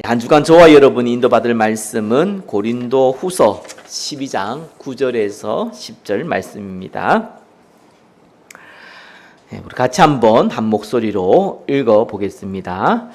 한 주간 저와 여러분이 인도받을 말씀은 고린도 후서 12장 9절에서 10절 말씀입니다. 우리 같이 한번 한 목소리로 읽어보겠습니다.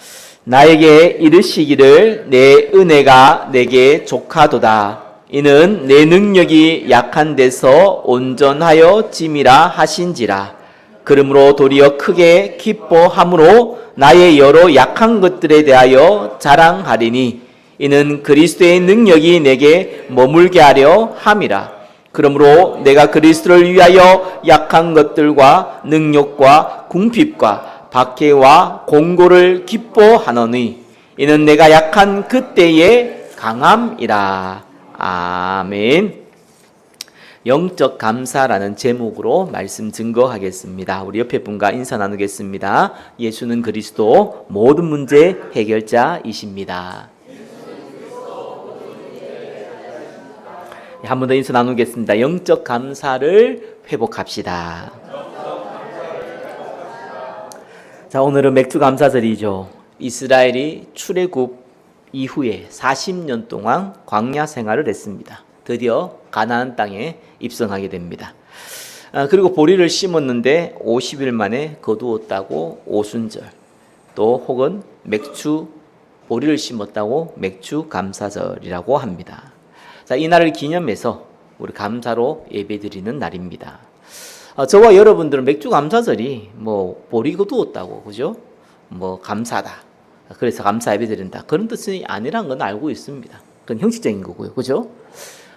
나에게 이르시기를 내 은혜가 내게 족하도다. 이는 내 능력이 약한 데서 온전하여 짐이라 하신지라. 그러므로 도리어 크게 기뻐함으로 나의 여러 약한 것들에 대하여 자랑하리니 이는 그리스도의 능력이 내게 머물게 하려 함이라. 그러므로 내가 그리스도를 위하여 약한 것들과 능력과 궁핍과 박해와 공고를 기뻐하노니 이는 내가 약한 그때의 강함이라. 아멘. 영적 감사라는 제목으로 말씀 증거하겠습니다. 우리 옆에 분과 인사 나누겠습니다. 예수는 그리스도 모든 문제 해결자이십니다. 한 번 더 인사 나누겠습니다. 영적 감사를 회복합시다. 자, 오늘은 맥주 감사절이죠. 이스라엘이 출애굽 이후에 40년 동안 광야 생활을 했습니다. 드디어 가나안 땅에 입성하게 됩니다. 그리고 보리를 심었는데 50일 만에 거두었다고 오순절, 또 혹은 보리를 심었다고 맥주 감사절이라고 합니다. 자, 이 날을 기념해서 우리 감사로 예배드리는 날입니다. 저와 여러분들은 맥주 감사절이 보리 거두었다고, 그죠? 감사다. 그래서 감사 예배드린다. 그런 뜻이 아니란 건 알고 있습니다. 그건 형식적인 거고요, 그죠?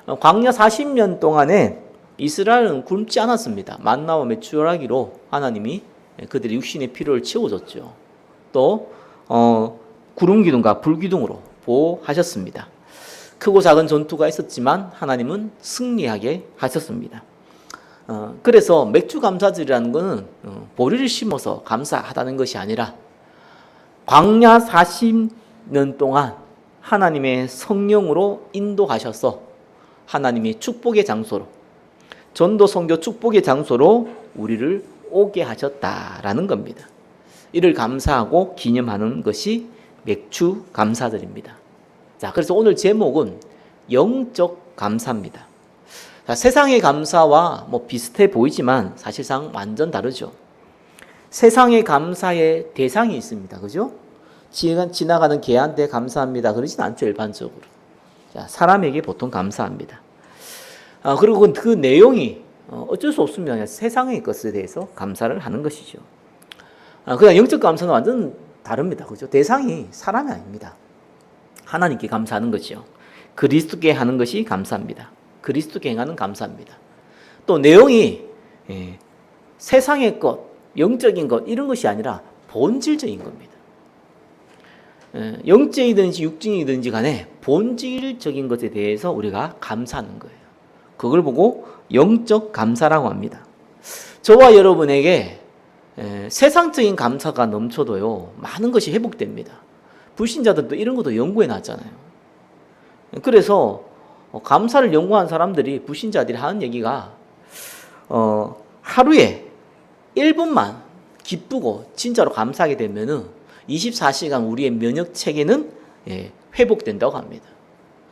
광야 40년 동안에 이스라엘은 굶지 않았습니다. 만나와 메추라기로 하나님이 그들의 육신의 필요를 채워줬죠. 또 구름 기둥과 불 기둥으로 보호하셨습니다. 크고 작은 전투가 있었지만 하나님은 승리하게 하셨습니다. 그래서 맥주 감사절이라는 것은 보리를 심어서 감사하다는 것이 아니라 광야 40년 동안 하나님의 성령으로 인도하셔서 하나님이 축복의 장소로, 전도 선교 축복의 장소로 우리를 오게 하셨다라는 겁니다. 이를 감사하고 기념하는 것이 맥주 감사절입니다. 자, 그래서 오늘 제목은 영적 감사입니다. 자, 세상의 감사와 비슷해 보이지만 사실상 완전 다르죠. 세상의 감사의 대상이 있습니다. 그죠? 지나가는 개한테 감사합니다. 그러진 않죠, 일반적으로. 자, 사람에게 보통 감사합니다. 그리고 그 내용이 어쩔 수 없으면 세상의 것에 대해서 감사를 하는 것이죠. 그냥 영적 감사는 완전 다릅니다. 그죠? 대상이 사람이 아닙니다. 하나님께 감사하는 것이요. 그리스도께 하는 것이 감사입니다. 그리스도께 행하는 감사입니다. 또 내용이 세상의 것, 영적인 것 이런 것이 아니라 본질적인 겁니다. 영적이든지 육적이든지 간에 본질적인 것에 대해서 우리가 감사하는 거예요. 그걸 보고 영적 감사라고 합니다. 저와 여러분에게 세상적인 감사가 넘쳐도요, 많은 것이 회복됩니다. 불신자들도 이런 것도 연구해 놨잖아요. 그래서 감사를 연구한 사람들이, 불신자들이 하는 얘기가 하루에 1분만 기쁘고 진짜로 감사하게 되면은 24시간 우리의 면역 체계는 회복된다고 합니다.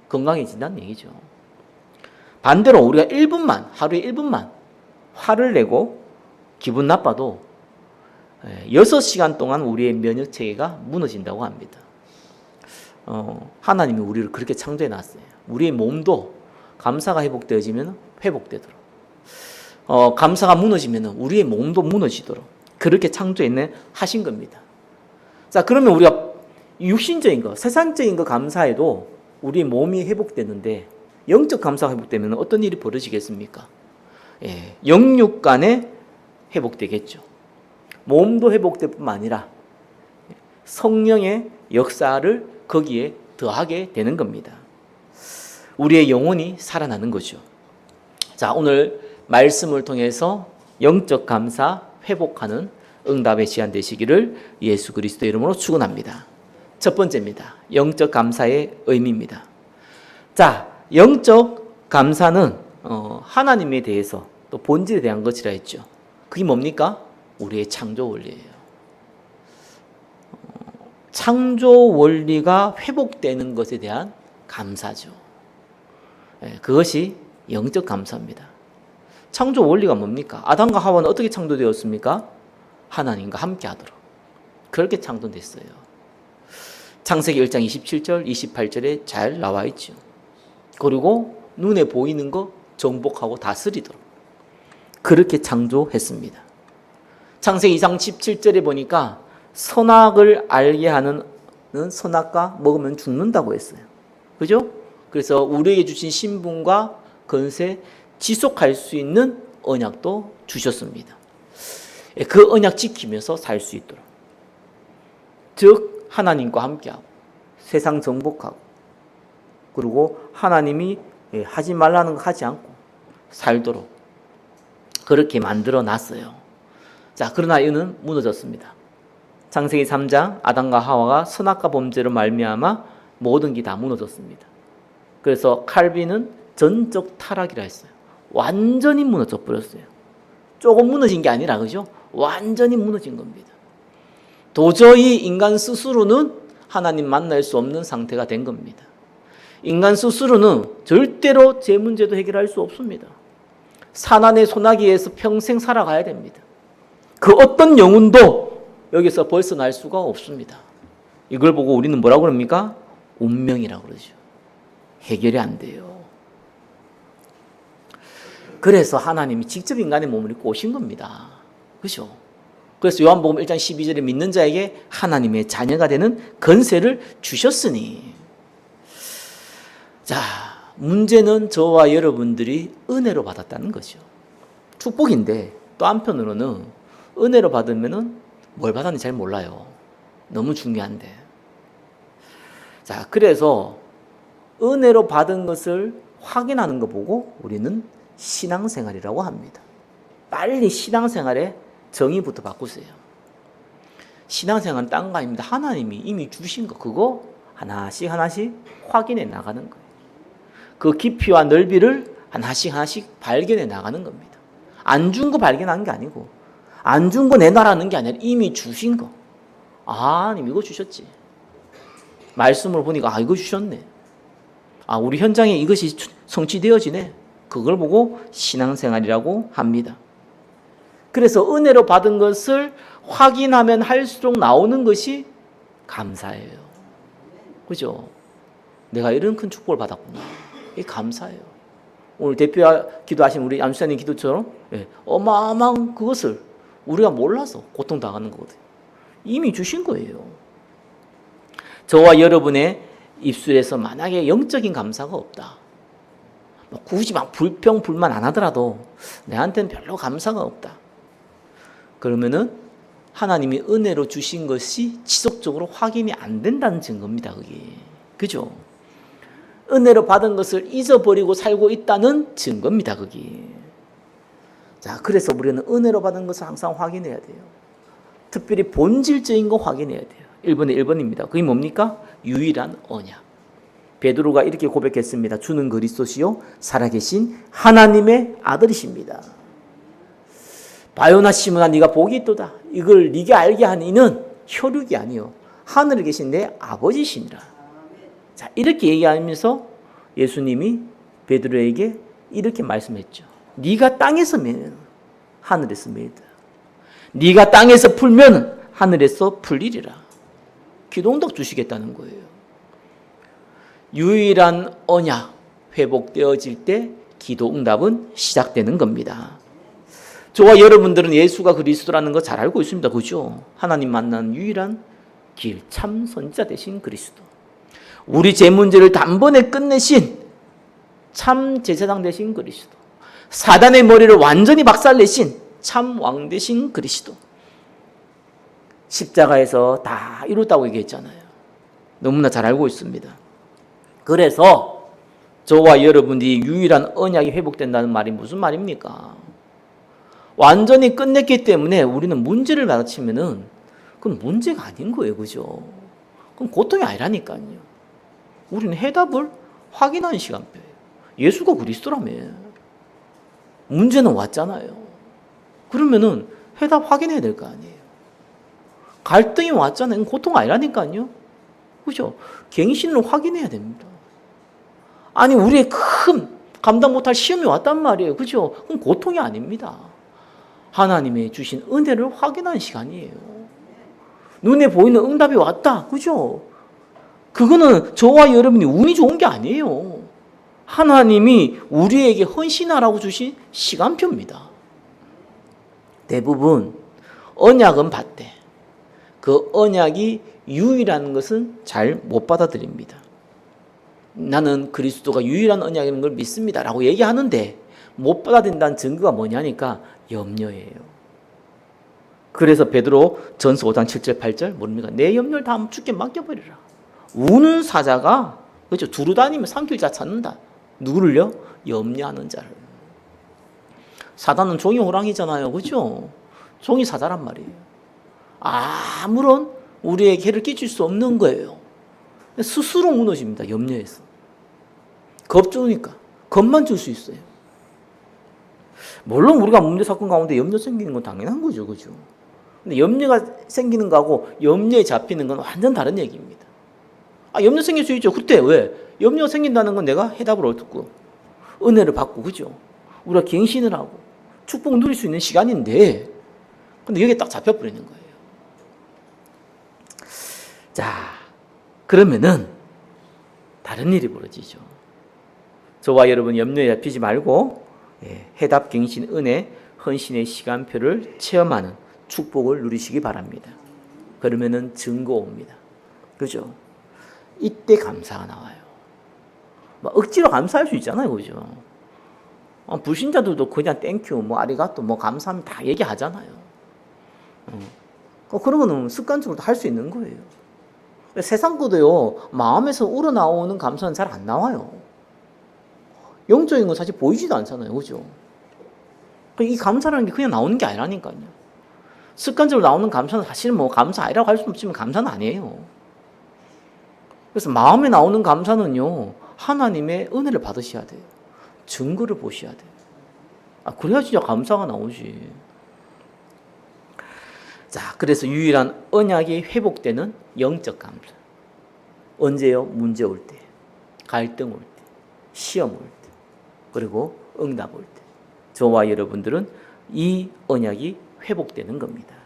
건강해진다는 얘기죠. 반대로 우리가 하루에 1분만 화를 내고 기분 나빠도 6시간 동안 우리의 면역 체계가 무너진다고 합니다. 하나님이 우리를 그렇게 창조해 놨어요. 우리의 몸도 감사가 회복되어지면 회복되도록, 감사가 무너지면 우리의 몸도 무너지도록 그렇게 하신 겁니다. 자, 그러면 우리가 육신적인 거, 세상적인 거 감사해도 우리 몸이 회복되는데 영적 감사가 회복되면 어떤 일이 벌어지겠습니까? 영육 간에 회복되겠죠. 몸도 회복될 뿐만 아니라 성령의 역사를 거기에 더하게 되는 겁니다. 우리의 영혼이 살아나는 거죠. 자, 오늘 말씀을 통해서 영적 감사 회복하는 응답의 시간 되시기를 예수 그리스도 이름으로 축원합니다. 첫 번째입니다. 영적 감사의 의미입니다. 자, 영적 감사는 하나님에 대해서 또 본질에 대한 것이라 했죠. 그게 뭡니까? 우리의 창조 원리예요. 창조 원리가 회복되는 것에 대한 감사죠. 그것이 영적 감사입니다. 창조 원리가 뭡니까? 아담과 하와는 어떻게 창조되었습니까? 하나님과 함께 하도록. 그렇게 창조됐어요. 창세기 1장 27절, 28절에 잘 나와 있죠. 그리고 눈에 보이는 거 정복하고 다스리도록. 그렇게 창조했습니다. 창세기 2장 17절에 보니까 선악을 알게 하는 선악과 먹으면 죽는다고 했어요. 그죠? 그래서 우리에게 주신 신분과 건세 지속할 수 있는 언약도 주셨습니다. 그 언약 지키면서 살 수 있도록. 즉 하나님과 함께하고 세상 정복하고 그리고 하나님이 하지 말라는 거 하지 않고 살도록 그렇게 만들어 놨어요. 자, 그러나 이는 무너졌습니다. 창세기 3장 아담과 하와가 선악과 범죄로 말미암아 모든 게 다 무너졌습니다. 그래서 칼빈은 전적 타락이라 했어요. 완전히 무너져 버렸어요. 조금 무너진 게 아니라 그죠? 완전히 무너진 겁니다. 도저히 인간 스스로는 하나님 만날 수 없는 상태가 된 겁니다. 인간 스스로는 절대로 제 문제도 해결할 수 없습니다. 산안의 소나기에서 평생 살아가야 됩니다. 그 어떤 영혼도 여기서 벗어날 수가 없습니다. 이걸 보고 우리는 뭐라고 그럽니까? 운명이라고 그러죠. 해결이 안 돼요. 그래서 하나님이 직접 인간의 몸을 입고 오신 겁니다. 그렇죠? 그래서 요한복음 1장 12절에 믿는 자에게 하나님의 자녀가 되는 건세를 주셨으니. 자, 문제는 저와 여러분들이 은혜로 받았다는 거죠. 축복인데 또 한편으로는 은혜로 받으면은 뭘 받았는지 잘 몰라요. 너무 중요한데. 자, 그래서 은혜로 받은 것을 확인하는 거 보고 우리는 신앙생활이라고 합니다. 빨리 신앙생활의 정의부터 바꾸세요. 신앙생활은 딴 거 아닙니다. 하나님이 이미 주신 거 그거 하나씩 하나씩 확인해 나가는 거예요. 그 깊이와 넓이를 하나씩 하나씩 발견해 나가는 겁니다. 안 준 거 발견한 게 아니고 안 준 거 내놔라는 게 아니라 이미 주신 거. 아, 하나님 이거 주셨지. 말씀을 보니까 이거 주셨네. 우리 현장에 이것이 성취되어지네. 그걸 보고 신앙생활이라고 합니다. 그래서 은혜로 받은 것을 확인하면 할수록 나오는 것이 감사예요. 그죠? 내가 이런 큰 축복을 받았구나. 이게 감사예요. 오늘 대표 기도하신 우리 안수사님 기도처럼 어마어마한 그것을 우리가 몰라서 고통당하는 거거든요. 이미 주신 거예요. 저와 여러분의 입술에서 만약에 영적인 감사가 없다. 굳이 막 불평, 불만 안 하더라도 내한테는 별로 감사가 없다. 그러면은 하나님이 은혜로 주신 것이 지속적으로 확인이 안 된다는 증거입니다. 그게. 그죠? 은혜로 받은 것을 잊어버리고 살고 있다는 증거입니다. 그게. 자, 그래서 우리는 은혜로 받은 것을 항상 확인해야 돼요. 특별히 본질적인 거 확인해야 돼요. 1번에 1번입니다. 그게 뭡니까? 유일한 언약. 베드로가 이렇게 고백했습니다. 주는 그리스도시요 살아계신 하나님의 아들이십니다. 바요나 시므나 네가 복이 있도다. 이걸 네게 알게 한 이는 혈육이 아니요 하늘에 계신 내 아버지시니라. 자, 이렇게 얘기하면서 예수님이 베드로에게 이렇게 말씀했죠. 네가 땅에서 매면 하늘에서 매다. 네가 땅에서 풀면 하늘에서 풀리리라. 기도응답 주시겠다는 거예요. 유일한 언약 회복되어질 때 기도응답은 시작되는 겁니다. 저와 여러분들은 예수가 그리스도라는 거 잘 알고 있습니다. 그죠? 하나님 만난 유일한 길, 참 선지자 되신 그리스도. 우리 제 문제를 단번에 끝내신 참 제사장 되신 그리스도. 사단의 머리를 완전히 박살내신 참 왕 되신 그리스도. 십자가에서 다 이뤘다고 얘기했잖아요. 너무나 잘 알고 있습니다. 그래서 저와 여러분들이 유일한 언약이 회복된다는 말이 무슨 말입니까? 완전히 끝냈기 때문에 우리는 문제를 마주치면은 그건 문제가 아닌 거예요. 그죠? 그럼 고통이 아니라니까요. 우리는 해답을 확인하는 시간표예요. 예수가 그리스도라며. 문제는 왔잖아요. 그러면은 해답 확인해야 될 거 아니에요. 갈등이 왔잖아요. 고통 아니라니까요. 그죠? 갱신을 확인해야 됩니다. 아니, 우리의 큰 감당 못할 시험이 왔단 말이에요. 그죠? 그럼 고통이 아닙니다. 하나님의 주신 은혜를 확인하는 시간이에요. 눈에 보이는 응답이 왔다. 그죠? 그거는 저와 여러분이 운이 좋은 게 아니에요. 하나님이 우리에게 헌신하라고 주신 시간표입니다. 대부분 언약은 받되 그 언약이 유일한 것은 잘 못 받아들입니다. 나는 그리스도가 유일한 언약인 걸 믿습니다 라고 얘기하는데 못 받아들인다는 증거가 뭐냐니까 염려예요. 그래서 베드로 전서 5장 7절 8절 뭡니까? 내 염려를 다 주께 맡겨버리라. 우는 사자가 그렇죠? 두루 다니면 산길자 찾는다. 누구를요? 염려하는 자를. 사단은 종이 호랑이잖아요. 그죠? 종이 사자란 말이에요. 아무런 우리에게 해를 끼칠 수 없는 거예요. 스스로 무너집니다. 염려해서. 겁주니까. 겁만 줄 수 있어요. 물론 우리가 문제 사건 가운데 염려 생기는 건 당연한 거죠. 그죠? 근데 염려가 생기는 거하고 염려에 잡히는 건 완전 다른 얘기입니다. 염려 생길 수 있죠. 그때 왜? 염려가 생긴다는 건 내가 해답을 얻고 은혜를 받고 그죠? 우리가 갱신을 하고 축복 누릴 수 있는 시간인데 근데 여기에 딱 잡혀버리는 거예요. 자, 그러면은 다른 일이 벌어지죠. 저와 여러분 염려에 잡히지 말고 해답, 갱신, 은혜, 헌신의 시간표를 체험하는 축복을 누리시기 바랍니다. 그러면은 증거 옵니다. 그죠? 이때 감사가 나와요. 억지로 감사할 수 있잖아요. 그죠? 불신자들도 그냥 땡큐, 아리가또, 감사합니다 다 얘기하잖아요. 그런 거는 습관적으로 할 수 있는 거예요. 세상 것도요, 마음에서 우러나오는 감사는 잘 안 나와요. 영적인 건 사실 보이지도 않잖아요. 그죠? 이 감사라는 게 그냥 나오는 게 아니라니까요. 습관적으로 나오는 감사는 사실은 감사 아니라고 할 수 없지만 감사는 아니에요. 그래서 마음에 나오는 감사는요, 하나님의 은혜를 받으셔야 돼요. 증거를 보셔야 돼요. 그래야 진짜 감사가 나오지. 자, 그래서 유일한 언약이 회복되는 영적 감사. 언제요? 문제 올 때, 갈등 올 때, 시험 올 때, 그리고 응답 올 때. 저와 여러분들은 이 언약이 회복되는 겁니다.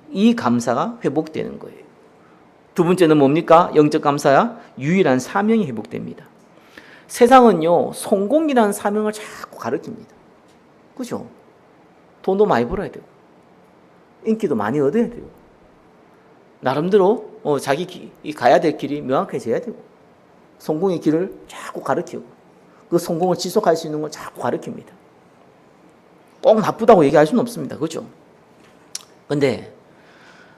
이 감사가 회복되는 거예요. 두 번째는 뭡니까? 영적 감사야 유일한 사명이 회복됩니다. 세상은요, 성공이라는 사명을 자꾸 가르칩니다. 그죠? 돈도 많이 벌어야 되고, 인기도 많이 얻어야 되고, 나름대로 자기 가야 될 길이 명확해져야 되고, 성공의 길을 자꾸 가르치고, 그 성공을 지속할 수 있는 걸 자꾸 가르칩니다. 꼭 나쁘다고 얘기할 수는 없습니다. 그죠? 근데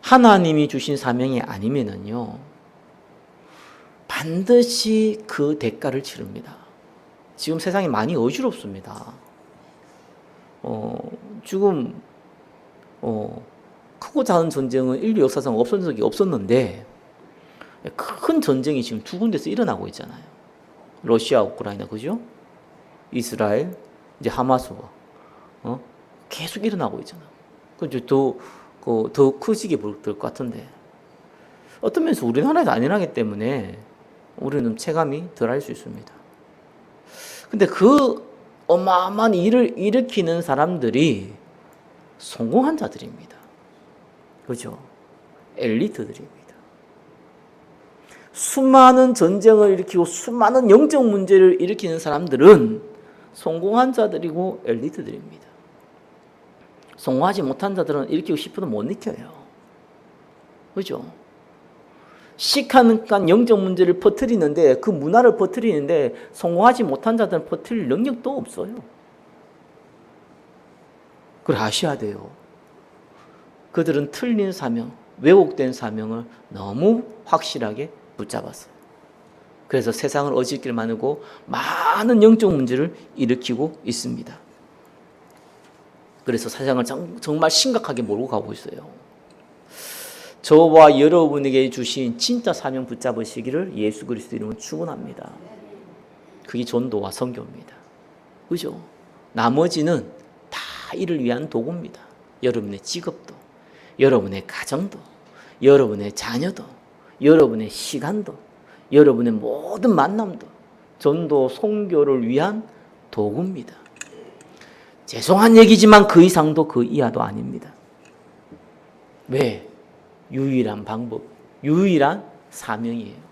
하나님이 주신 사명이 아니면은요, 반드시 그 대가를 치릅니다. 지금 세상이 많이 어지럽습니다. 지금 크고 작은 전쟁은 인류 역사상 없었던 적이 없었는데 큰 전쟁이 지금 두 군데서 일어나고 있잖아요. 러시아, 우크라이나, 그죠? 이스라엘, 이제 하마스와 계속 일어나고 있잖아요. 더 커지게 될 것 같은데 어떤 면에서 우리나라에서 안 일어나기 때문에 우리는 체감이 덜 할 수 있습니다. 근데 그 어마어마한 일을 일으키는 사람들이 성공한 자들입니다. 그죠? 엘리트들입니다. 수많은 전쟁을 일으키고 수많은 영적 문제를 일으키는 사람들은 성공한 자들이고 엘리트들입니다. 성공하지 못한 자들은 일으키고 싶어도 못 일으켜요. 그죠? 시카는간 영적 문제를 퍼뜨리는데 그 문화를 퍼뜨리는데 성공하지 못한 자들은 퍼뜨릴 능력도 없어요. 그걸 아셔야 돼요. 그들은 틀린 사명, 왜곡된 사명을 너무 확실하게 붙잡았어요. 그래서 세상을 어지럽게 만들고 많은 영적 문제를 일으키고 있습니다. 그래서 세상을 정말 심각하게 몰고 가고 있어요. 저와 여러분에게 주신 진짜 사명 붙잡으시기를 예수 그리스도 이름으로 축원합니다. 그게 전도와 선교입니다. 그죠? 나머지는 다 이를 위한 도구입니다. 여러분의 직업도, 여러분의 가정도, 여러분의 자녀도, 여러분의 시간도, 여러분의 모든 만남도 전도 선교를 위한 도구입니다. 죄송한 얘기지만 그 이상도 그 이하도 아닙니다. 왜? 유일한 방법, 유일한 사명이에요.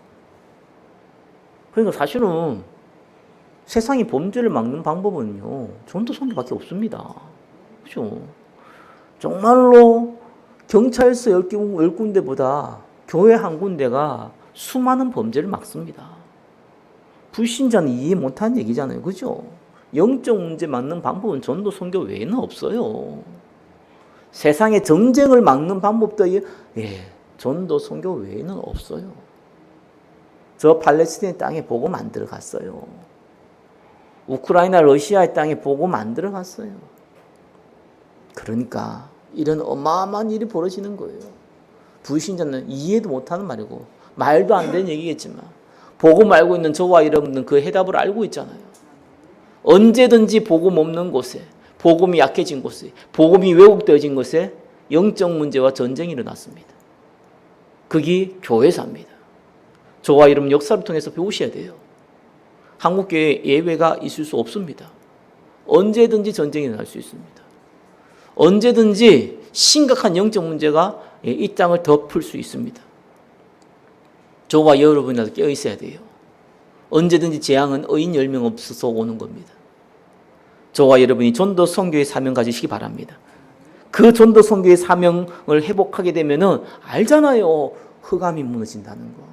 그러니까 사실은 세상이 범죄를 막는 방법은요, 전도 선교밖에 없습니다. 그죠? 정말로 경찰서 10군데보다 교회 한 군데가 수많은 범죄를 막습니다. 불신자는 이해 못하는 얘기잖아요. 그죠? 영적 문제 막는 방법은 전도 선교 외에는 없어요. 세상의 전쟁을 막는 방법도 전도 선교 외에는 없어요. 저 팔레스타인 땅에 복음 안 들어갔어요. 우크라이나 러시아의 땅에 복음 안 들어갔어요. 그러니까 이런 어마어마한 일이 벌어지는 거예요. 불신자는 이해도 못하는 말이고 말도 안 되는 얘기겠지만 복음 알고 있는 저와 여러분은 그 해답을 알고 있잖아요. 언제든지 복음 없는 곳에, 복음이 약해진 곳에, 복음이 왜곡되어진 곳에 영적 문제와 전쟁이 일어났습니다. 그게 교회사입니다. 저와 여러분 역사를 통해서 배우셔야 돼요. 한국교회에 예외가 있을 수 없습니다. 언제든지 전쟁이 일어날 수 있습니다. 언제든지 심각한 영적 문제가 이 땅을 덮을 수 있습니다. 저와 여러분이라도 깨어 있어야 돼요. 언제든지 재앙은 의인 10명 없어서 오는 겁니다. 저와 여러분이 전도 선교의 사명 가지시기 바랍니다. 그 전도 선교의 사명을 회복하게 되면은 알잖아요. 흑암이 무너진다는 거.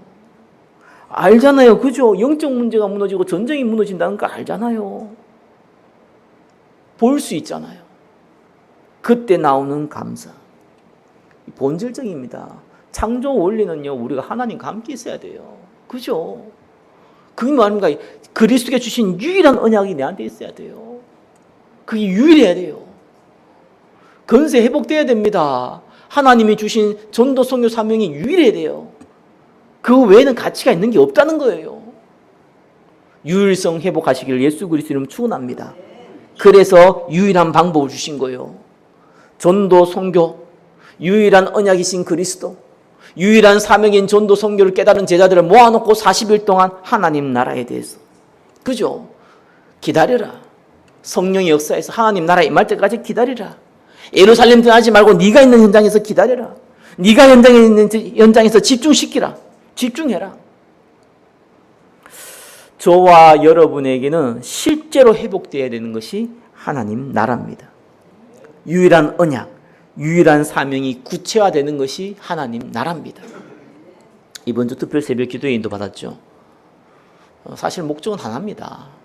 알잖아요. 그죠? 영적 문제가 무너지고 전쟁이 무너진다는 거 알잖아요. 볼 수 있잖아요. 그때 나오는 감사. 본질적입니다. 창조 원리는요, 우리가 하나님과 함께 있어야 돼요. 그죠? 그게 뭐합니까? 그리스도께 주신 유일한 언약이 내한테 있어야 돼요. 그게 유일해야 돼요. 건세 회복돼야 됩니다. 하나님이 주신 전도 선교 사명이 유일해야 돼요. 그 외에는 가치가 있는 게 없다는 거예요. 유일성 회복하시기를 예수 그리스도 이름 축원합니다. 그래서 유일한 방법을 주신 거예요. 전도 선교, 유일한 언약이신 그리스도, 유일한 사명인 전도 선교를 깨달은 제자들을 모아놓고 40일 동안 하나님 나라에 대해서, 그죠? 기다려라. 성령의 역사에서 하나님 나라 임할 때까지 기다리라. 예루살렘 등하지 말고 네가 있는 현장에서 기다려라. 네가 현장에 있는 현장에서 집중시키라. 집중해라. 저와 여러분에게는 실제로 회복되어야 되는 것이 하나님 나라입니다. 유일한 언약, 유일한 사명이 구체화되는 것이 하나님 나라입니다. 이번 주 특별 새벽 기도에 인도받았죠. 사실 목적은 하나입니다.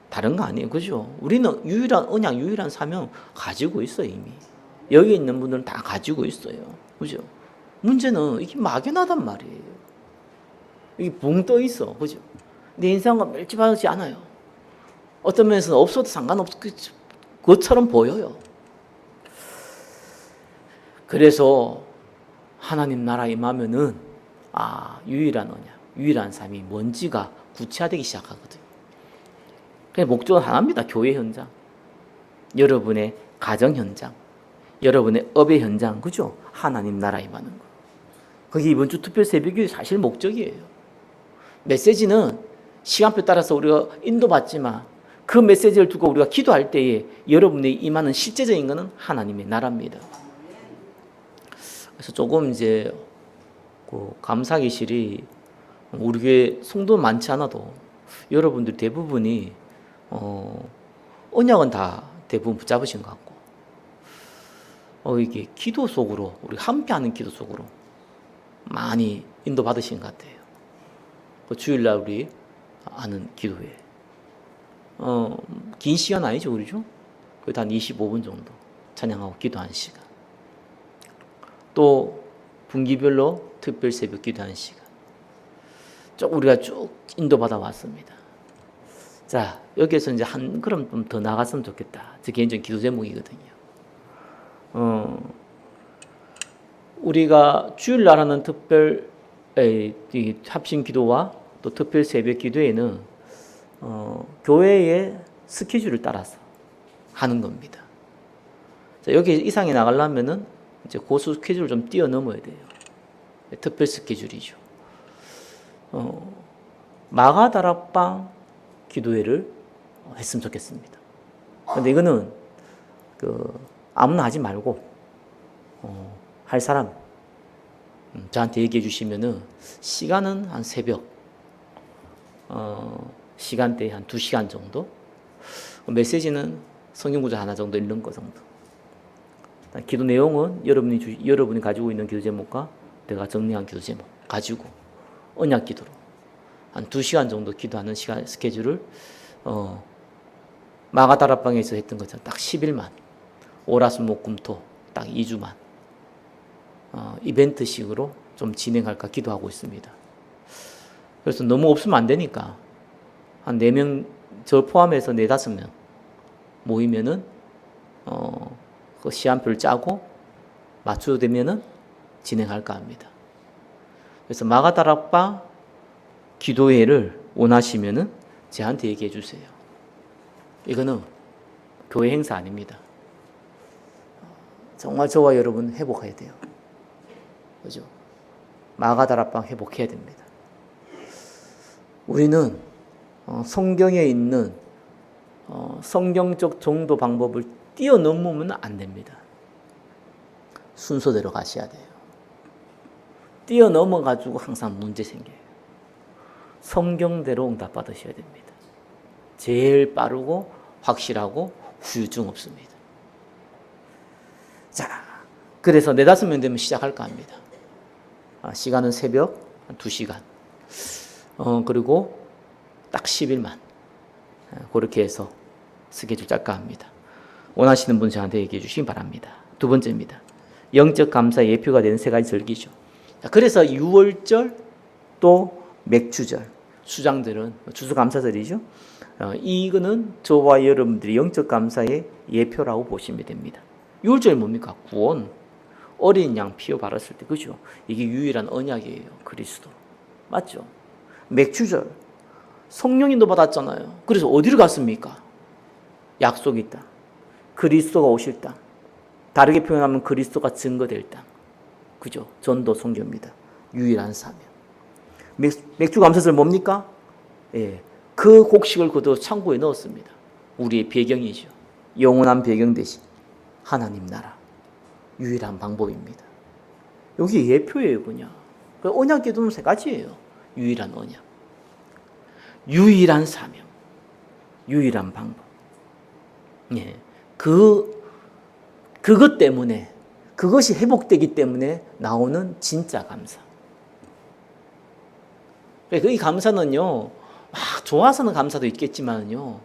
다른 거 아니에요. 그죠? 우리는 유일한 언약, 유일한 사명 가지고 있어요. 이미. 여기 있는 분들은 다 가지고 있어요. 그죠? 문제는 이게 막연하단 말이에요. 이게 붕 떠 있어. 그죠? 내 인생과 멸치하지 않아요. 어떤 면에서는 없어도 상관없을 것처럼 보여요. 그래서 하나님 나라에 임하면은 유일한 언약, 유일한 삶이 뭔지가 구체화되기 시작하거든요. 그래서 목적은 하나입니다. 교회 현장, 여러분의 가정 현장, 여러분의 업의 현장, 그죠? 하나님 나라에 임하는 거. 그게 이번 주 특별 새벽이 사실 목적이에요. 메시지는 시간표 따라서 우리가 인도받지만 그 메시지를 두고 우리가 기도할 때에 여러분이 임하는 실제적인 것은 하나님의 나라입니다. 그래서 조금 이제 감사 계실이 우리 교회 성도 많지 않아도 여러분들 대부분이 언약은 다 대부분 붙잡으신 것 같고 이게 기도 속으로 우리 함께하는 기도 속으로 많이 인도받으신 것 같아요. 주일날 우리 하는 기도회 긴 시간 아니죠, 그렇죠? 거의 한 25분 정도 찬양하고 기도하는 시간. 또 분기별로 특별 새벽 기도하는 시간. 우리가 쭉 인도받아 왔습니다. 자, 여기에서 이제 한 걸음 좀 더 나갔으면 좋겠다. 제 개인적인 기도 제목이거든요. 우리가 주일날 하는 특별 합심 기도와 또 특별 새벽 기도에는 교회의 스케줄을 따라서 하는 겁니다. 자, 여기 이상이 나가려면은 이제 고수 스케줄을 좀 뛰어넘어야 돼요. 특별 스케줄이죠. 마가다락방 기도회를 했으면 좋겠습니다. 근데 이거는 아무나 하지 말고 할 사람 저한테 얘기해 주시면은 시간은 한 새벽 시간대 한 2시간 정도, 메시지는 성경구절 하나 정도 읽는 거 정도. 기도 내용은 여러분이 가지고 있는 기도 제목과 내가 정리한 기도 제목 가지고 언약 기도로 한 2시간 정도 기도하는 시간 스케줄을 마가다락방에서 했던 것처럼 딱 10일만 월화수목금토 딱 2주만 이벤트식으로 좀 진행할까 기도하고 있습니다. 그래서 너무 없으면 안 되니까 한 4명, 저 포함해서 4, 5명 모이면은 그 시간표를 짜고 맞춰되면은 진행할까 합니다. 그래서 마가다락방 기도회를 원하시면은 저한테 얘기해 주세요. 이거는 교회 행사 아닙니다. 정말 저와 여러분 회복해야 돼요. 그죠? 마가다락방 회복해야 됩니다. 우리는 성경에 있는 성경적 정도 방법을 뛰어넘으면 안 됩니다. 순서대로 가셔야 돼요. 뛰어넘어가지고 항상 문제 생겨요. 성경대로 응답 받으셔야 됩니다. 제일 빠르고 확실하고 후유증 없습니다. 자, 그래서 4, 5명 되면 시작할까 합니다. 시간은 새벽 2시간. 그리고 딱 10일만. 그렇게 해서 스케줄 짤까 합니다. 원하시는 분 저한테 얘기해 주시기 바랍니다. 2번째입니다. 영적 감사 예표가 되는 3가지 절기죠. 그래서 6월절 또 맥주절, 수장들은 추수감사절이죠. 이거는 저와 여러분들이 영적 감사의 예표라고 보시면 됩니다. 6월절 뭡니까? 구원. 어린 양 피어 바랐을 때, 그죠? 이게 유일한 언약이에요. 그리스도. 맞죠? 맥주절. 성령인도 받았잖아요. 그래서 어디로 갔습니까? 약속이 있다. 그리스도가 오실 땅. 다르게 표현하면 그리스도가 증거될 땅. 그죠? 전도 선교입니다. 유일한 사명. 맥주 감사절 뭡니까? 예, 그 곡식을 그도 창고에 넣었습니다. 우리의 배경이죠. 영원한 배경 대신 하나님 나라. 유일한 방법입니다. 여기 예표예요, 그냥. 언약 기도는 3가지예요. 유일한 언약, 유일한 사명, 유일한 방법. 예, 그것 때문에, 그것이 회복되기 때문에 나오는 진짜 감사. 이 감사는요, 막 좋아서는 감사도 있겠지만요,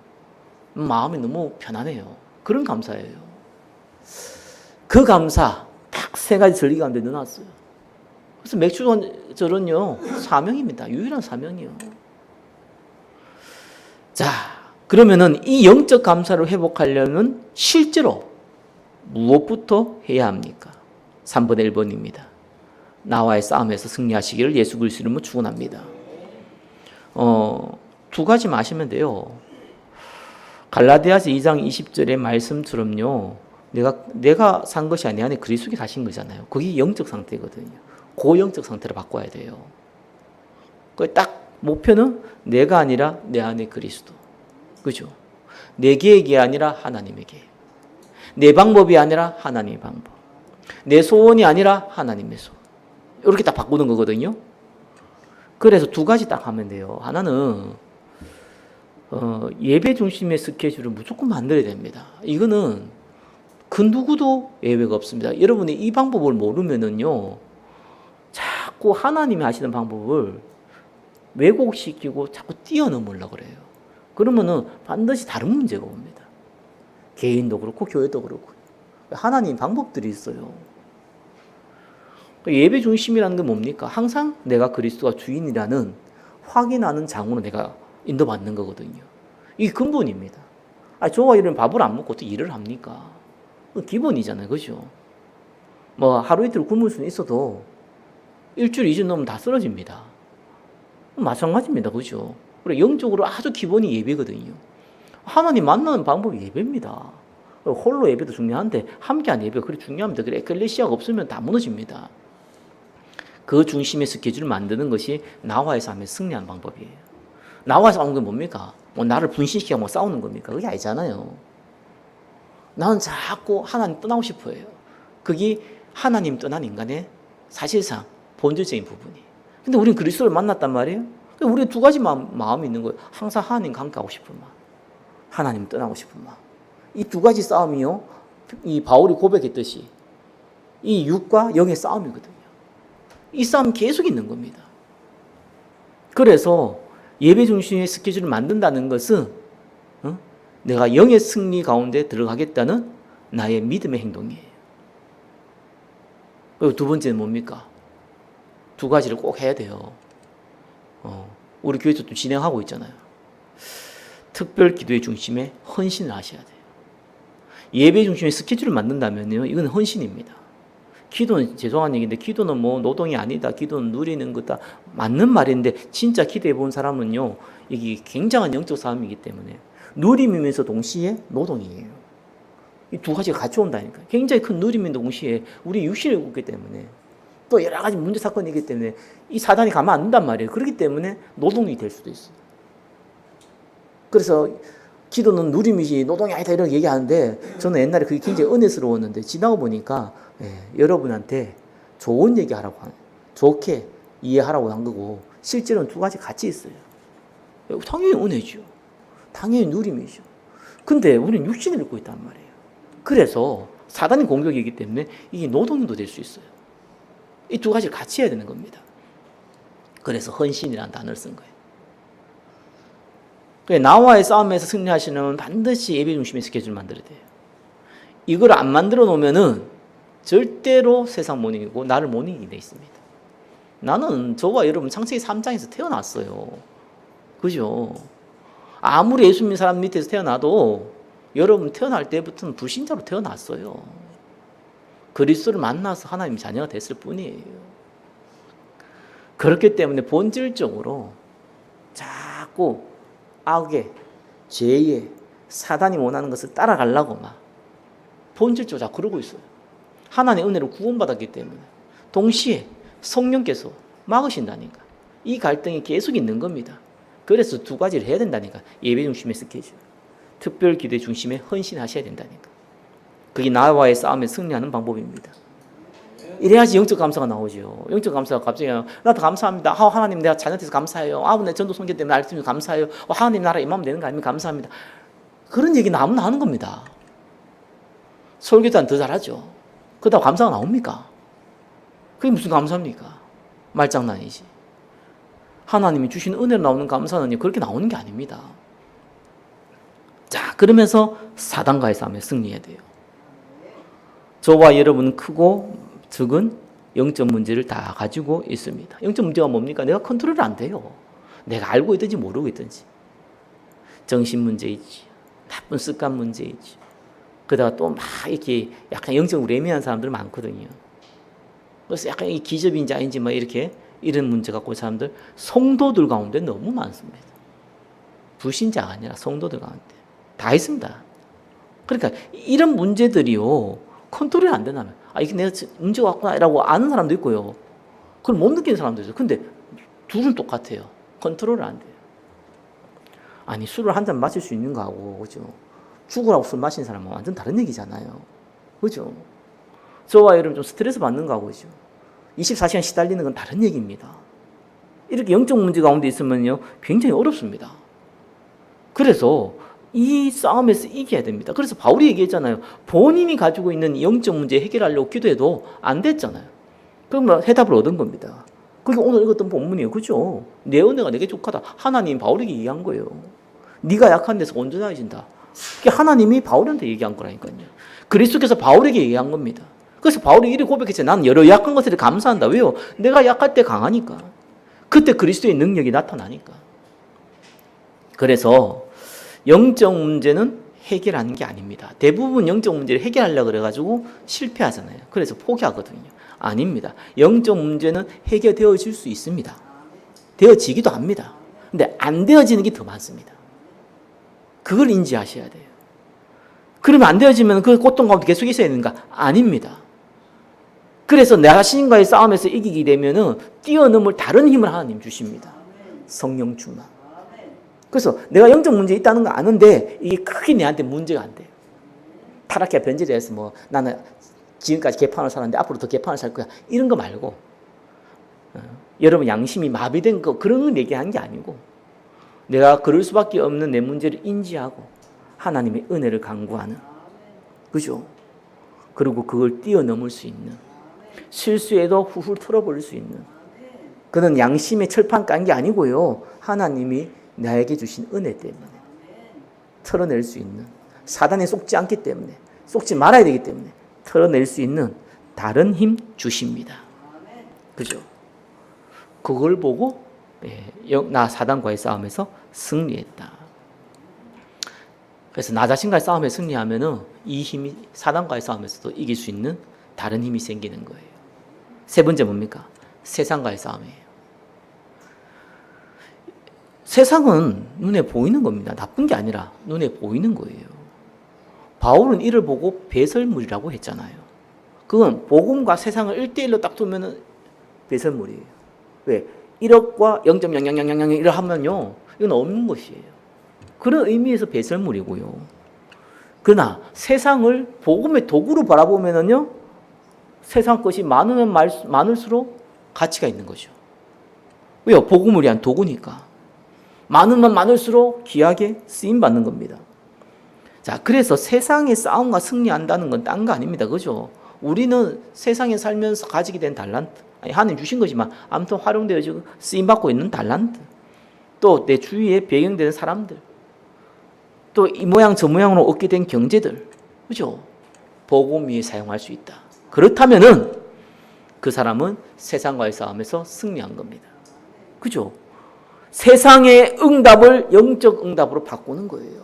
마음이 너무 편안해요. 그런 감사예요. 그 감사 딱 3가지 절기 가운데 넣어놨어요. 그래서 맥주절은요, 사명입니다. 유일한 사명이요. 자, 그러면은 이 영적 감사를 회복하려면 실제로 무엇부터 해야 합니까? 3번의 1번입니다. 나와의 싸움에서 승리하시기를 예수 그리스도 이름으로 축원합니다. 2가지 마시면 돼요. 갈라디아서 2장 20절의 말씀처럼요, 내가 산 것이 아니라 내 안에 그리스도가 사신 거잖아요. 그게 영적 상태거든요. 고영적 상태로 바꿔야 돼요. 딱 목표는 내가 아니라 내 안에 그리스도. 그죠? 내 계획이 아니라 하나님의 계획. 내 방법이 아니라 하나님의 방법. 내 소원이 아니라 하나님의 소원. 이렇게 딱 바꾸는 거거든요. 그래서 2가지 딱 하면 돼요. 하나는 예배 중심의 스케줄을 무조건 만들어야 됩니다. 이거는 그 누구도 예외가 없습니다. 여러분이 이 방법을 모르면은요, 자꾸 하나님이 하시는 방법을 왜곡시키고 자꾸 뛰어넘으려고 그래요. 그러면은 반드시 다른 문제가 옵니다. 개인도 그렇고 교회도 그렇고. 하나님 방법들이 있어요. 예배 중심이라는 게 뭡니까? 항상 내가 그리스도가 주인이라는 확인하는 장으로 내가 인도받는 거거든요. 이게 근본입니다. 저와 이런 밥을 안 먹고 어떻게 일을 합니까? 기본이잖아요. 그죠? 하루 이틀 굶을 수는 있어도 일주일, 2주 넘으면 다 쓰러집니다. 마찬가지입니다. 그죠? 그리고 영적으로 아주 기본이 예배거든요. 하나님 만나는 방법이 예배입니다. 홀로 예배도 중요한데 함께한 예배가 그리 중요합니다. 그래, 에클레시아가 없으면 다 무너집니다. 그 중심의 스케줄을 만드는 것이 나와의 삶에 승리하는 방법이에요. 나와의 싸우는 게 뭡니까? 뭐 나를 분신시키고 뭐 싸우는 겁니까? 그게 아니잖아요. 나는 자꾸 하나님 떠나고 싶어 해요. 그게 하나님 떠난 인간의 사실상 본질적인 부분이에요. 근데 우리는 그리스도를 만났단 말이에요. 우리 두 가지 마음이 있는 거예요. 항상 하나님과 함께 하고 싶은 마음, 하나님 떠나고 싶은 마음. 이 두 가지 싸움이요, 이 바울이 고백했듯이 이 육과 영의 싸움이거든요. 이 싸움 계속 있는 겁니다. 그래서 예배 중심의 스케줄을 만든다는 것은 내가 영의 승리 가운데 들어가겠다는 나의 믿음의 행동이에요. 그리고 두 번째는 뭡니까? 두 가지를 꼭 해야 돼요. 우리 교회도 또 진행하고 있잖아요. 특별 기도의 중심에 헌신을 하셔야 돼요. 예배 중심의 스케줄을 만든다면요, 이건 헌신입니다. 기도는 죄송한 얘기인데 기도는 뭐 노동이 아니다. 기도는 누리는 거다. 맞는 말인데 진짜 기도해 본 사람은요, 이게 굉장한 영적 싸움이기 때문에 누림이면서 동시에 노동이에요. 이 두 가지가 같이 온다니까. 굉장히 큰 누림인 동시에 우리 육신을 굽기 때문에 또 여러 가지 문제 사건이기 때문에 이 사단이 가만 안 둔단 말이에요. 그렇기 때문에 노동이 될 수도 있어요. 그래서 기도는 누림이지 노동이 아니다 이렇게 얘기하는데 저는 옛날에 그게 굉장히 은혜스러웠는데 지나고 보니까 여러분한테 좋은 얘기하라고 하는, 좋게 이해하라고 한 거고 실제로는 두 가지 같이 있어요. 당연히 은혜죠. 당연히 누림이죠. 근데 우리는 육신을 입고 있단 말이에요. 그래서 사단의 공격이기 때문에 이게 노동도 될 수 있어요. 이 두 가지를 같이 해야 되는 겁니다. 그래서 헌신이라는 단어를 쓴 거예요. 나와의 싸움에서 승리하시려면 반드시 예배 중심의 스케줄을 만들어야 돼요. 이걸 안 만들어 놓으면은 절대로 세상 못 이기고 나를 못 이기게 돼 있습니다. 나는 저와 여러분 창세기 3장에서 태어났어요. 그죠? 아무리 예수 믿는 사람 밑에서 태어나도 여러분 태어날 때부터는 불신자로 태어났어요. 그리스도를 만나서 하나님 자녀가 됐을 뿐이에요. 그렇기 때문에 본질적으로 자꾸 악의, 죄의, 사단이 원하는 것을 따라가려고 막 본질적으로 자꾸 그러고 있어요. 하나님의 은혜로 구원받았기 때문에 동시에 성령께서 막으신다니까. 이 갈등이 계속 있는 겁니다. 그래서 두 가지를 해야 된다니까. 예배 중심의 스케줄, 특별 기도의 중심에 헌신하셔야 된다니까. 그게 나와의 싸움에 승리하는 방법입니다. 이래야지 영적 감사가 나오죠. 영적 감사가 갑자기 나도 감사합니다. 하나님 내가 자녀돼서 감사해요. 내 전도 선교 때문에 알겠습니다. 감사해요. 하나님 나라 임하면 되는 거 아닙니까? 감사합니다. 그런 얘기 아무나 하는 겁니다. 설교단 더 잘하죠. 그러다 감사가 나옵니까? 그게 무슨 감사입니까? 말장난이지. 하나님이 주신 은혜로 나오는 감사는 그렇게 나오는 게 아닙니다. 자, 그러면서 사단과의 싸움에 승리해야 돼요. 저와 여러분은 크고 적은 영적 문제를 다 가지고 있습니다. 영적 문제가 뭡니까? 내가 컨트롤이 안 돼요. 내가 알고 있든지 모르고 있든지. 정신 문제이지, 나쁜 습관 문제이지. 그러다가 또 막 이렇게 약간 영적으로 예민한 사람들 많거든요. 그래서 약간 이 기접인지 아닌지 막 이렇게 이런 문제 갖고 사람들 성도들 가운데 너무 많습니다. 불신자가 아니라 성도들 가운데 다 있습니다. 그러니까 이런 문제들이요 컨트롤이 안 된다면 이게 내가 문제가 왔구나라고 아는 사람도 있고요. 그걸 못 느끼는 사람도 있어요. 근데 둘은 똑같아요. 컨트롤이 안 돼요. 아니 술을 한 잔 마실 수 있는 거하고 그죠? 죽으라고 술 마신 사람은 완전 다른 얘기잖아요. 그죠? 저와 여러분 좀 스트레스 받는 거하고 그죠? 24시간 시달리는 건 다른 얘기입니다. 이렇게 영적 문제 가운데 있으면요 굉장히 어렵습니다. 그래서 이 싸움에서 이겨야 됩니다. 그래서 바울이 얘기했잖아요. 본인이 가지고 있는 영적 문제 해결하려고 기도해도 안 됐잖아요. 그럼 해답을 얻은 겁니다. 그게 오늘 읽었던 본문이에요. 그죠? 내 은혜가 내게 족하다. 하나님 바울에게 얘기한 거예요. 네가 약한 데서 온전해진다. 그게 하나님이 바울한테 얘기한 거라니까요. 그리스도께서 바울에게 얘기한 겁니다. 그래서 바울이 이렇게 고백했어요. 나는 여러 약한 것들을 감사한다. 왜요? 내가 약할 때 강하니까. 그때 그리스도의 능력이 나타나니까. 그래서 영적 문제는 해결하는 게 아닙니다. 대부분 영적 문제를 해결하려고 그래가지고 실패하잖아요. 그래서 포기하거든요. 아닙니다. 영적 문제는 해결되어질 수 있습니다. 되어지기도 합니다. 근데 안 되어지는 게 더 많습니다. 그걸 인지하셔야 돼요. 그러면 안 되어지면 그 고통 가운데 계속 있어야 되는가? 아닙니다. 그래서 나 자신과의 싸움에서 이기게 되면은 뛰어넘을 다른 힘을 하나님 주십니다. 성령 충만. 그래서 내가 영적 문제 있다는 거 아는데 이게 크게 내한테 문제가 안 돼요. 타락해 변질이 해서 뭐 나는 지금까지 개판을 살았는데 앞으로 더 개판을 살 거야. 이런 거 말고 여러분 양심이 마비된 거 그런 걸 얘기한 게 아니고 내가 그럴 수밖에 없는 내 문제를 인지하고 하나님의 은혜를 간구하는 그죠? 그리고 그걸 뛰어넘을 수 있는 실수에도 훌훌 털어버릴 수 있는 그는 양심의 철판 깐 게 아니고요. 하나님이 나에게 주신 은혜 때문에 털어낼 수 있는 사단에 속지 않기 때문에 속지 말아야 되기 때문에 털어낼 수 있는 다른 힘 주십니다. 그죠? 그걸 보고 나 사단과의 싸움에서 승리했다. 그래서 나 자신과의 싸움에 승리하면은 이 힘이 사단과의 싸움에서도 이길 수 있는 다른 힘이 생기는 거예요. 세 번째 뭡니까? 세상과의 싸움이에요. 세상은 눈에 보이는 겁니다. 나쁜 게 아니라 눈에 보이는 거예요. 바울은 이를 보고 배설물이라고 했잖아요. 그건 복음과 세상을 1대1로 딱 두면은 배설물이에요. 왜? 1억과 0.0000 이러 하면요. 이건 없는 것이에요. 그런 의미에서 배설물이고요. 그러나 세상을 복음의 도구로 바라보면은요. 세상 것이 많으면 많을수록 가치가 있는 거죠. 왜요? 복음을 위한 도구니까. 많으면 많을수록 귀하게 쓰임받는 겁니다. 자, 그래서 세상의 싸움과 승리한다는 건 딴 거 아닙니다. 그죠? 우리는 세상에 살면서 가지게 된 달란트, 하나님 주신 거지만 아무튼 활용되어지고 쓰임받고 있는 달란트, 또 내 주위에 배경되는 사람들, 또 이 모양 저 모양으로 얻게 된 경제들, 그죠? 복음 위에 사용할 수 있다. 그렇다면은 그 사람은 세상과의 싸움에서 승리한 겁니다. 그죠? 세상의 응답을 영적 응답으로 바꾸는 거예요.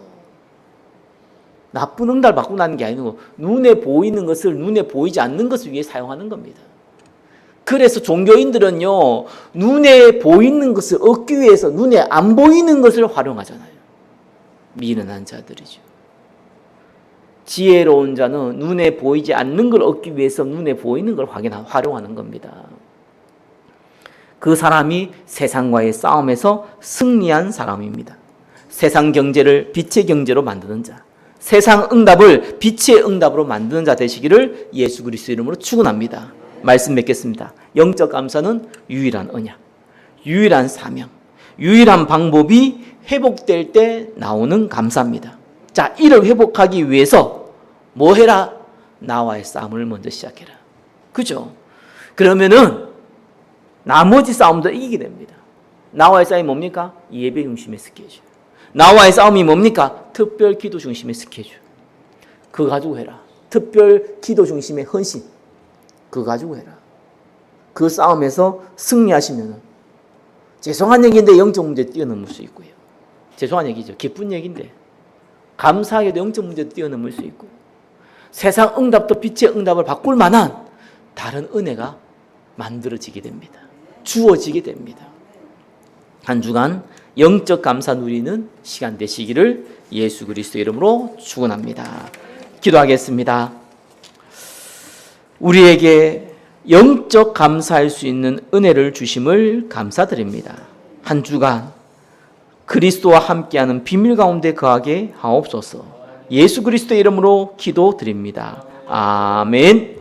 나쁜 응답을 바꾸고 나는 게 아니고 눈에 보이는 것을 눈에 보이지 않는 것을 위해 사용하는 겁니다. 그래서 종교인들은요, 눈에 보이는 것을 얻기 위해서 눈에 안 보이는 것을 활용하잖아요. 미련한 자들이죠. 지혜로운 자는 눈에 보이지 않는 걸 얻기 위해서 눈에 보이는 걸 활용하는 겁니다. 그 사람이 세상과의 싸움에서 승리한 사람입니다. 세상 경제를 빛의 경제로 만드는 자, 세상 응답을 빛의 응답으로 만드는 자 되시기를 예수 그리스도 이름으로 축원합니다. 말씀 맺겠습니다. 영적 감사는 유일한 언약, 유일한 사명, 유일한 방법이 회복될 때 나오는 감사입니다. 자, 이를 회복하기 위해서 뭐 해라? 나와의 싸움을 먼저 시작해라. 그죠? 그러면은 나머지 싸움도 이기게 됩니다. 나와의 싸움이 뭡니까? 예배 중심의 스케줄. 나와의 싸움이 뭡니까? 특별 기도 중심의 스케줄. 그거 가지고 해라. 특별 기도 중심의 헌신. 그거 가지고 해라. 그 싸움에서 승리하시면은 죄송한 얘기인데 영적 문제 뛰어넘을 수 있고요. 죄송한 얘기죠. 기쁜 얘기인데 감사하게도 영적 문제 뛰어넘을 수 있고요. 세상 응답도 빛의 응답을 바꿀 만한 다른 은혜가 만들어지게 됩니다. 주어지게 됩니다. 한 주간 영적 감사 누리는 시간 되시기를 예수 그리스도 이름으로 축원합니다. 기도하겠습니다. 우리에게 영적 감사할 수 있는 은혜를 주심을 감사드립니다. 한 주간 그리스도와 함께하는 비밀 가운데 거하게 하옵소서. 예수 그리스도 이름으로 기도드립니다. 아멘.